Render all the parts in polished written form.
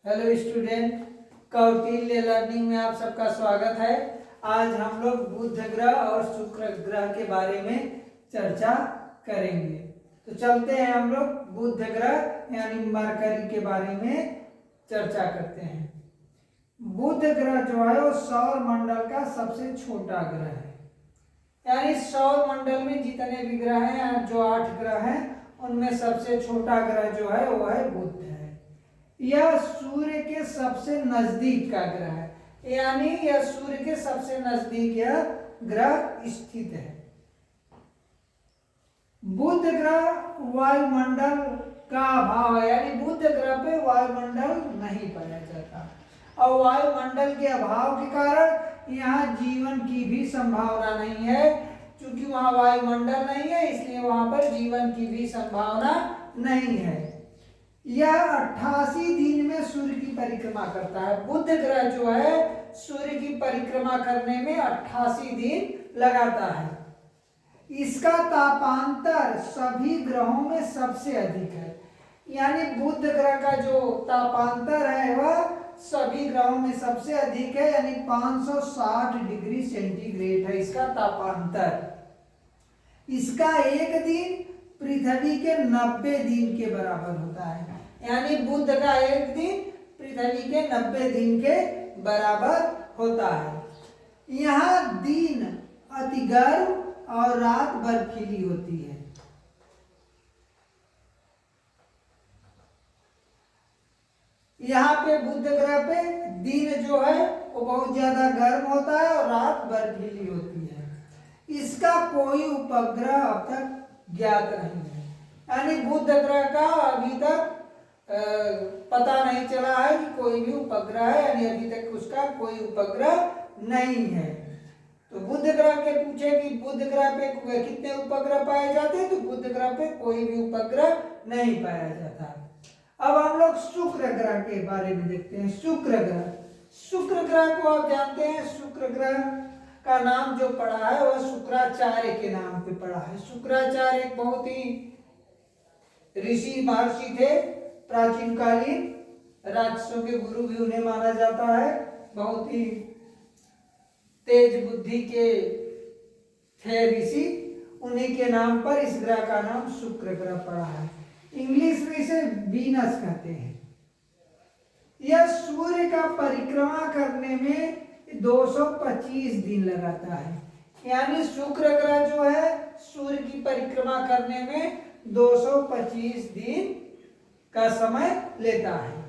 Hello student, Kautilya learning में आप सबका स्वागत है। आज हम लोग बुध ग्रह और शुक्र ग्रह के बारे में चर्चा करेंगे। तो चलते हैं हम लोग बुध ग्रह यानी मरकरी के बारे में चर्चा करते हैं। बुध ग्रह जो है वो सौर मंडल का सबसे छोटा ग्रह है। यानी सौर मंडल में जितने भी ग्रह हैं, जो 8 ग्रह हैं, उनमें सबसे छोटा ग्रह जो है वो है बुध है। यह सूर्य के सबसे नजदीक का ग्रह है, यानी यह सूर्य के सबसे नजदीक यह ग्रह स्थित है। बुध ग्रह वायुमंडल का अभाव है, यानी बुध ग्रह पे वायुमंडल नहीं पाया जाता और वायुमंडल के अभाव के कारण यहाँ जीवन की भी संभावना नहीं है। क्योंकि वहाँ वायुमंडल नहीं है, इसलिए वहां पर जीवन की भी संभावना नहीं है। यह 88 दिन में सूर्य की परिक्रमा करता है। बुध ग्रह जो है सूर्य की परिक्रमा करने में 88 दिन लगाता है। इसका तापांतर सभी ग्रहों में सबसे अधिक है, यानी बुध ग्रह का जो तापांतर है वह सभी ग्रहों में सबसे अधिक है, यानी 560 डिग्री सेंटीग्रेड है इसका तापांतर। इसका एक दिन पृथ्वी के 90 दिन के बराबर होता है, यानी बुध का एक दिन पृथ्वी के 90 दिन के बराबर होता है। यहाँ दिन अति गर्म और रात बर्फीली होती है। यहाँ पे बुध ग्रह पे दिन जो है वो बहुत ज्यादा गर्म होता है और रात बर्फीली होती है। इसका कोई उपग्रह अब तक ज्ञात नहीं है, यानी बुध ग्रह का अभी तक पता नहीं चला है कि कोई भी उपग्रह है, यानी अभी तक उसका कोई उपग्रह नहीं है। तो बुध ग्रह के पूछे कि बुध ग्रह पे कितने उपग्रह पाए जाते हैं, तो बुध ग्रह पे कोई भी उपग्रह नहीं पाया जाता। अब हम लोग शुक्र ग्रह के बारे में देखते हैं। शुक्र ग्रह को आप जानते हैं, शुक्र ग्रह का नाम जो पड़ा है वह शुक्राचार्य के नाम पे पड़ा है। शुक्राचार्य एक बहुत ही ऋषि महर्षि थे, प्राचीन कालीन राक्षसों के गुरु भी उन्हें माना जाता है। बहुत ही तेज बुद्धि के थे ऋषि, उन्हीं के नाम पर इस ग्रह का नाम शुक्र ग्रह पड़ा है। इंग्लिश में इसे वीनस कहते हैं। यह सूर्य का परिक्रमा करने में 225 दिन लगाता है, यानी शुक्र ग्रह जो है सूर्य की परिक्रमा करने में 225 दिन का समय लेता है।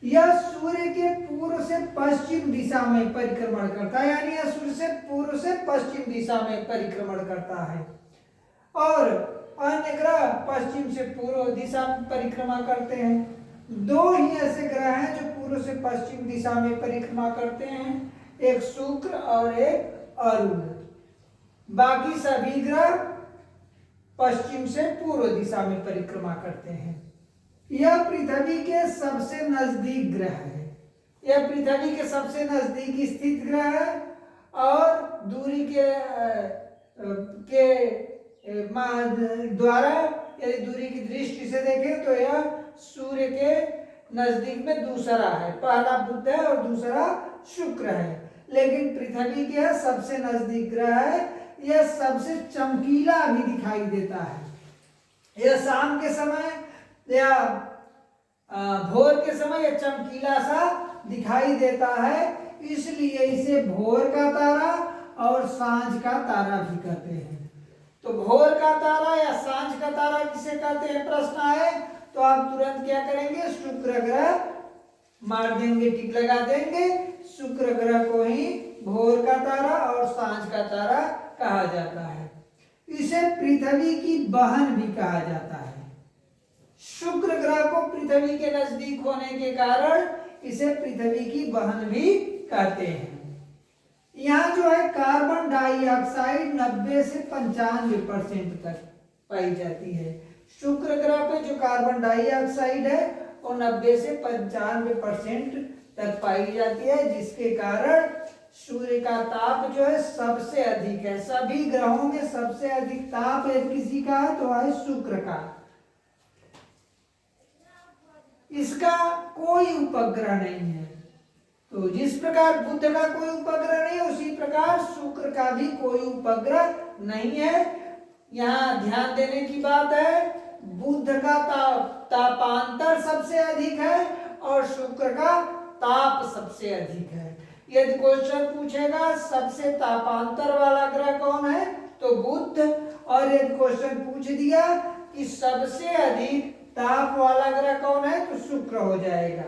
यह सूर्य के पूर्व से पश्चिम दिशा में परिक्रमण करता है, यानी यह सूर्य से पूर्व से पश्चिम दिशा में परिक्रमण करता है। और अन्य ग्रह पश्चिम से पूर्व दिशा में परिक्रमा करते हैं। 2 ही ऐसे ग्रह हैं जो पूर्व से पश्चिम दिशा में परिक्रमा करते हैं, एक शुक्र और एक अरुण। बाकी सभी ग्रह पश्चिम से पूर्व दिशा में परिक्रमा करते हैं। यह पृथ्वी के सबसे नजदीक ग्रह है। यह पृथ्वी के सबसे नजदीक स्थित ग्रह है और दूरी के द्वारा यदि दूरी की दृष्टि से देखें तो यह सूर्य के नजदीक में दूसरा है। पहला बुध है और दूसरा शुक्र है, लेकिन पृथ्वी के सबसे नजदीक ग्रह है। यह सबसे चमकीला भी दिखाई देता है। यह शाम के समय या भोर के समय यह चमकीला सा दिखाई देता है, इसलिए इसे भोर का तारा और सांझ का तारा भी कहते हैं। तो भोर का तारा या सांझ का तारा किसे कहते हैं प्रश्न आए तो आप तुरंत क्या करेंगे, शुक्र ग्रह मार देंगे, टिक लगा देंगे। शुक्र ग्रह को ही भोर का तारा और सांझ का तारा कहा जाता है। इसे पृथ्वी की बहन भी कहा जाता है। शुक्र ग्रह को पृथ्वी के नजदीक होने के कारण इसे पृथ्वी की बहन भी कहते हैं। यहाँ जो है कार्बन डाइऑक्साइड 90 से 95% तक पाई जाती है। शुक्र ग्रह पे जो कार्बन डाइऑक्साइड है वो 90 से 95% तक पाई जाती है, जिसके कारण सूर्य का ताप जो है सबसे अधिक है। सभी ग्रहों में सबसे अधिक ताप किसी का है तो है शुक्र का। इसका कोई उपग्रह नहीं है। तो जिस प्रकार बुध का कोई उपग्रह नहीं है, उसी प्रकार शुक्र का भी कोई उपग्रह नहीं है। यहाँ ध्यान देने की बात है, बुध का तापांतर सबसे अधिक है और शुक्र का ताप सबसे अधिक है। यदि क्वेश्चन पूछेगा सबसे तापांतर वाला ग्रह कौन है, तो बुध, और यदि क्वेश्चन पूछ दिया कि सबसे अधिक ताप वाला ग्रह कौन है, तो शुक्र हो जाएगा।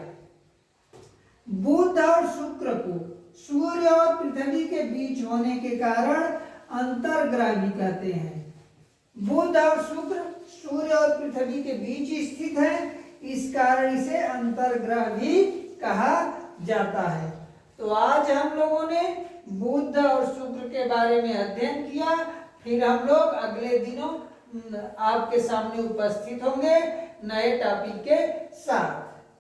बुध और शुक्र को सूर्य और पृथ्वी के बीच होने के कारण अंतर्ग्रह भी कहते हैं। बुध और शुक्र सूर्य और पृथ्वी के बीच स्थित है, इस कारण इसे अंतर्ग्रह भी कहा जाता है। तो आज हम लोगों ने बुध और शुक्र के बारे में अध्ययन किया। फिर हम लोग अगले दिनों आपके सामने उपस्थित होंगे नए टॉपिक के साथ।